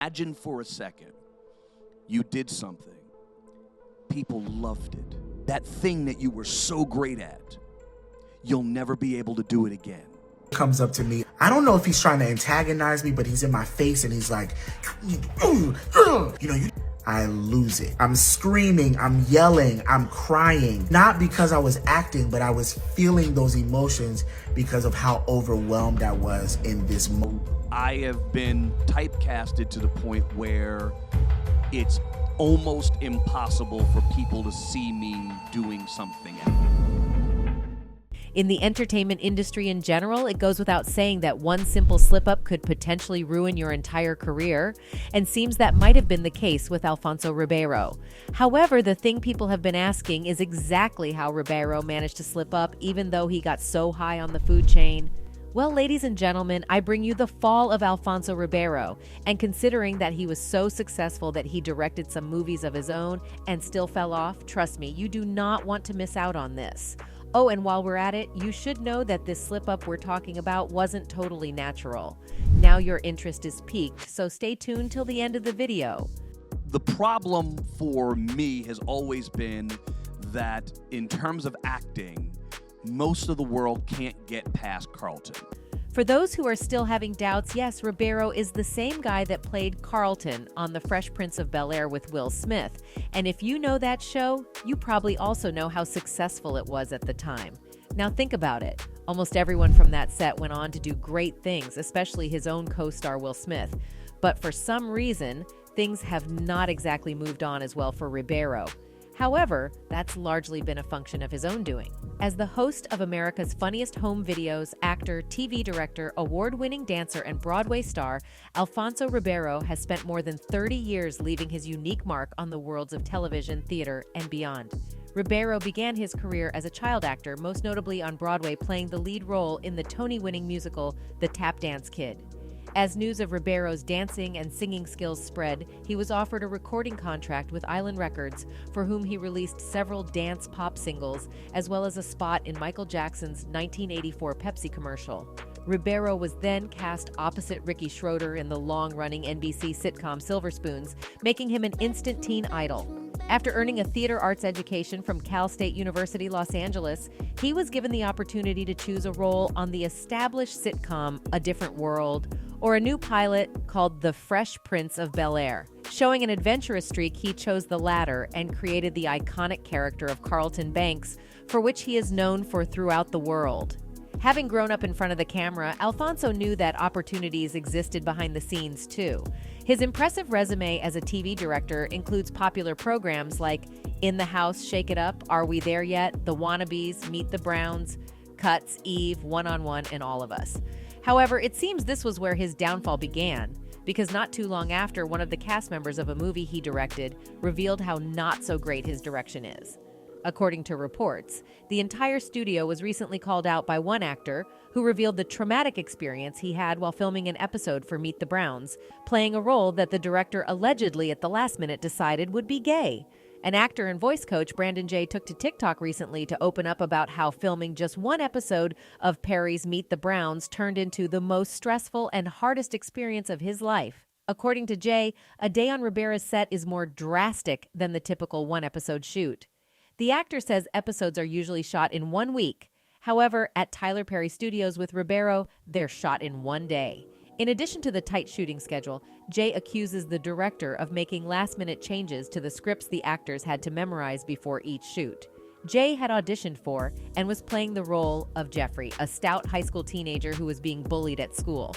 Imagine for a second you did something, people loved it. That thing that you were so great at, you'll never be able to do it again. Comes up to me. I don't know if he's trying to antagonize me, but he's in my face and he's like, I lose it. I'm screaming, I'm yelling, I'm crying. Not because I was acting, but I was feeling those emotions because of how overwhelmed I was in this moment. I have been typecasted to the point where it's almost impossible for people to see me doing something else. In the entertainment industry in general, it goes without saying that one simple slip-up could potentially ruin your entire career, and seems that might have been the case with Alfonso Ribeiro. However, the thing people have been asking is exactly how Ribeiro managed to slip up even though he got so high on the food chain. Well, ladies and gentlemen, I bring you the fall of Alfonso Ribeiro, and considering that he was so successful that he directed some movies of his own and still fell off, trust me, you do not want to miss out on this. Oh, and while we're at it, you should know that this slip-up we're talking about wasn't totally natural. Now your interest is piqued, so stay tuned till the end of the video. The problem for me has always been that in terms of acting, most of the world can't get past Carlton. For those who are still having doubts, yes, Ribeiro is the same guy that played Carlton on the Fresh Prince of Bel-Air with Will Smith. And if you know that show, you probably also know how successful it was at the time. Now think about it. Almost everyone from that set went on to do great things, especially his own co-star Will Smith. But for some reason, things have not exactly moved on as well for Ribeiro. However, that's largely been a function of his own doing. As the host of America's Funniest Home Videos, actor, TV director, award-winning dancer, and Broadway star, Alfonso Ribeiro has spent more than 30 years leaving his unique mark on the worlds of television, theater, and beyond. Ribeiro began his career as a child actor, most notably on Broadway, playing the lead role in the Tony-winning musical The Tap Dance Kid. As news of Ribeiro's dancing and singing skills spread, he was offered a recording contract with Island Records, for whom he released several dance pop singles, as well as a spot in Michael Jackson's 1984 Pepsi commercial. Ribeiro was then cast opposite Ricky Schroder in the long-running NBC sitcom Silver Spoons, making him an instant teen idol. After earning a theater arts education from Cal State University, Los Angeles, he was given the opportunity to choose a role on the established sitcom A Different World, or a new pilot called The Fresh Prince of Bel-Air. Showing an adventurous streak, he chose the latter and created the iconic character of Carlton Banks, for which he is known for throughout the world. Having grown up in front of the camera, Alfonso knew that opportunities existed behind the scenes too. His impressive resume as a TV director includes popular programs like In the House, Shake It Up, Are We There Yet?, The Wannabes, Meet the Browns, Cuts, Eve, One-on-One, and All of Us. However, it seems this was where his downfall began, because not too long after, one of the cast members of a movie he directed revealed how not so great his direction is. According to reports, the entire studio was recently called out by one actor who revealed the traumatic experience he had while filming an episode for Meet the Browns, playing a role that the director allegedly at the last minute decided would be gay. An actor and voice coach, Brandon J., took to TikTok recently to open up about how filming just one episode of Perry's Meet the Browns turned into the most stressful and hardest experience of his life. According to Jay, a day on Ribeira's set is more drastic than the typical one-episode shoot. The actor says episodes are usually shot in 1 week. However, at Tyler Perry Studios with Ribeiro, they're shot in 1 day. In addition to the tight shooting schedule, Jay accuses the director of making last-minute changes to the scripts the actors had to memorize before each shoot. Jay had auditioned for and was playing the role of Jeffrey, a stout high school teenager who was being bullied at school.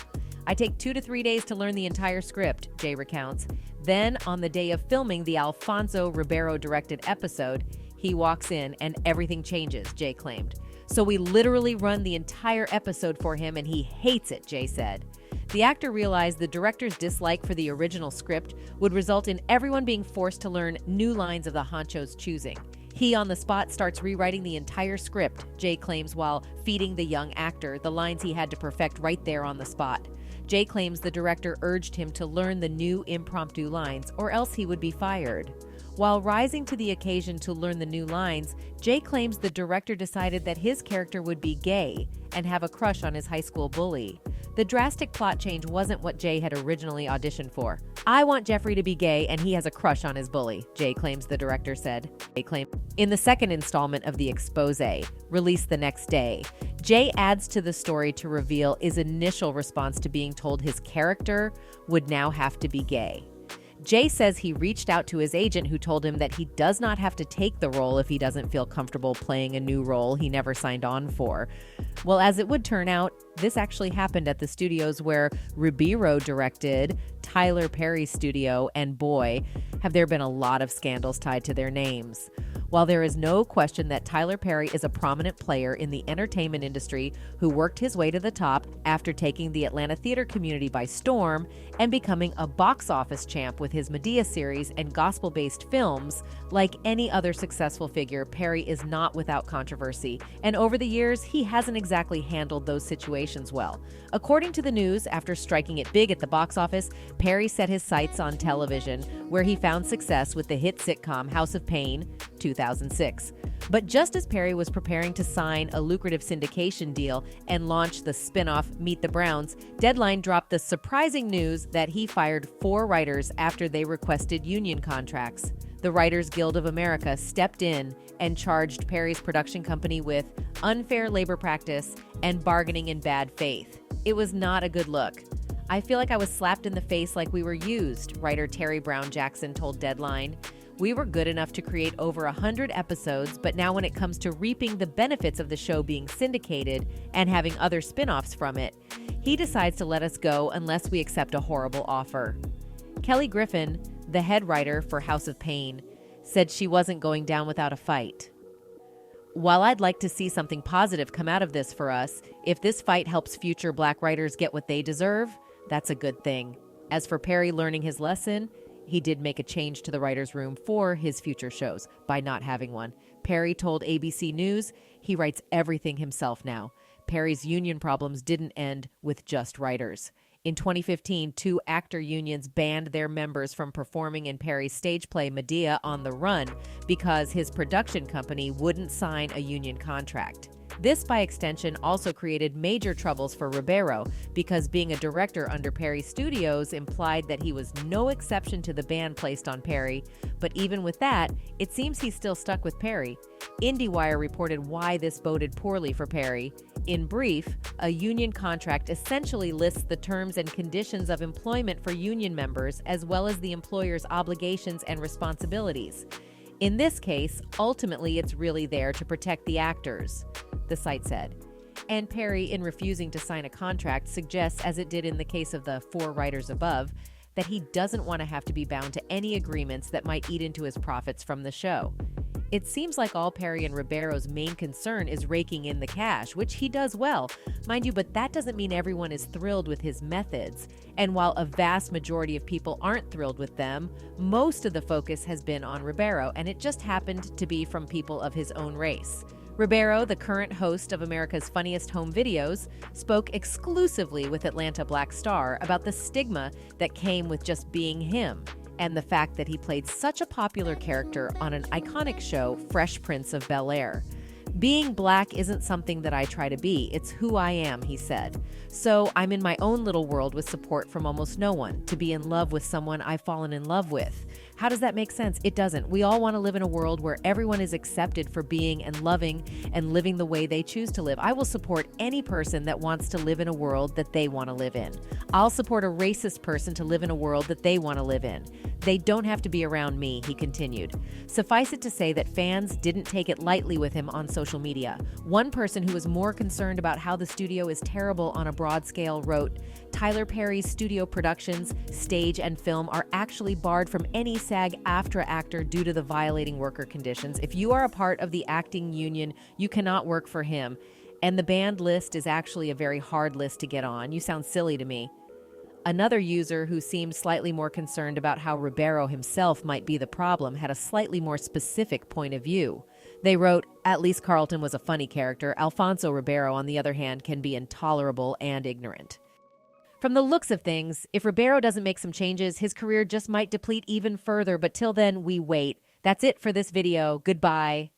I take 2 to 3 days to learn the entire script, Jay recounts. Then, on the day of filming the Alfonso Ribeiro-directed episode, he walks in and everything changes, Jay claimed. So we literally run the entire episode for him and he hates it, Jay said. The actor realized the director's dislike for the original script would result in everyone being forced to learn new lines of the honcho's choosing. He, on the spot, starts rewriting the entire script, Jay claims, while feeding the young actor the lines he had to perfect right there on the spot. Jay claims the director urged him to learn the new impromptu lines, or else he would be fired. While rising to the occasion to learn the new lines, Jay claims the director decided that his character would be gay and have a crush on his high school bully. The drastic plot change wasn't what Jay had originally auditioned for. "I want Jeffrey to be gay and he has a crush on his bully," Jay claims the director said. Jay claimed. In the second installment of the expose, released the next day, Jay adds to the story to reveal his initial response to being told his character would now have to be gay. Jay says he reached out to his agent who told him that he does not have to take the role if he doesn't feel comfortable playing a new role he never signed on for. Well, as it would turn out, this actually happened at the studios where Ribeiro directed, Tyler Perry's studio, and boy, have there been a lot of scandals tied to their names. While there is no question that Tyler Perry is a prominent player in the entertainment industry who worked his way to the top after taking the Atlanta theater community by storm and becoming a box office champ with his Medea series and gospel-based films, like any other successful figure, Perry is not without controversy, and over the years, he hasn't exactly handled those situations well. According to the news, after striking it big at the box office, Perry set his sights on television, where he found success with the hit sitcom House of Pain, 2006. But just as Perry was preparing to sign a lucrative syndication deal and launch the spin-off Meet the Browns, Deadline dropped the surprising news that he fired 4 writers after they requested union contracts. The Writers Guild of America stepped in and charged Perry's production company with unfair labor practice and bargaining in bad faith. It was not a good look. "I feel like I was slapped in the face like we were used," writer Terry Brown Jackson told Deadline. "We were good enough to create over 100 episodes, but now when it comes to reaping the benefits of the show being syndicated and having other spin-offs from it, he decides to let us go unless we accept a horrible offer." Kelly Griffin, the head writer for House of Pain, said she wasn't going down without a fight. "While I'd like to see something positive come out of this for us, if this fight helps future Black writers get what they deserve, that's a good thing." As for Perry learning his lesson, he did make a change to the writer's room for his future shows by not having one. Perry told ABC News he writes everything himself now. Perry's union problems didn't end with just writers. In 2015, 2 actor unions banned their members from performing in Perry's stage play Medea on the Run because his production company wouldn't sign a union contract. This, by extension, also created major troubles for Ribeiro because being a director under Perry Studios implied that he was no exception to the ban placed on Perry, but even with that, it seems he's still stuck with Perry. IndieWire reported why this boded poorly for Perry. In brief, a union contract essentially lists the terms and conditions of employment for union members as well as the employer's obligations and responsibilities. In this case, ultimately it's really there to protect the actors, the site said. And Perry, in refusing to sign a contract, suggests, as it did in the case of the 4 writers above, that he doesn't want to have to be bound to any agreements that might eat into his profits from the show. It seems like all Perry and Ribeiro's main concern is raking in the cash, which he does well, mind you, but that doesn't mean everyone is thrilled with his methods. And while a vast majority of people aren't thrilled with them, most of the focus has been on Ribeiro, and it just happened to be from people of his own race. Ribeiro, the current host of America's Funniest Home Videos, spoke exclusively with Atlanta Black Star about the stigma that came with just being him, and the fact that he played such a popular character on an iconic show, Fresh Prince of Bel-Air. "Being Black isn't something that I try to be, it's who I am," he said. "So I'm in my own little world with support from almost no one, to be in love with someone I've fallen in love with. How does that make sense? It doesn't. We all want to live in a world where everyone is accepted for being and loving and living the way they choose to live. I will support any person that wants to live in a world that they want to live in. I'll support a racist person to live in a world that they want to live in. They don't have to be around me," he continued. Suffice it to say that fans didn't take it lightly with him on social media. One person who was more concerned about how the studio is terrible on a broad scale wrote, "Tyler Perry's studio productions, stage and film are actually barred from any SAG-AFTRA actor due to the violating worker conditions. If you are a part of the acting union, you cannot work for him. And the banned list is actually a very hard list to get on. You sound silly to me." Another user who seemed slightly more concerned about how Ribeiro himself might be the problem had a slightly more specific point of view. They wrote, "At least Carlton was a funny character. Alfonso Ribeiro, on the other hand, can be intolerable and ignorant." From the looks of things, if Ribeiro doesn't make some changes, his career just might deplete even further, but till then, we wait. That's it for this video. Goodbye.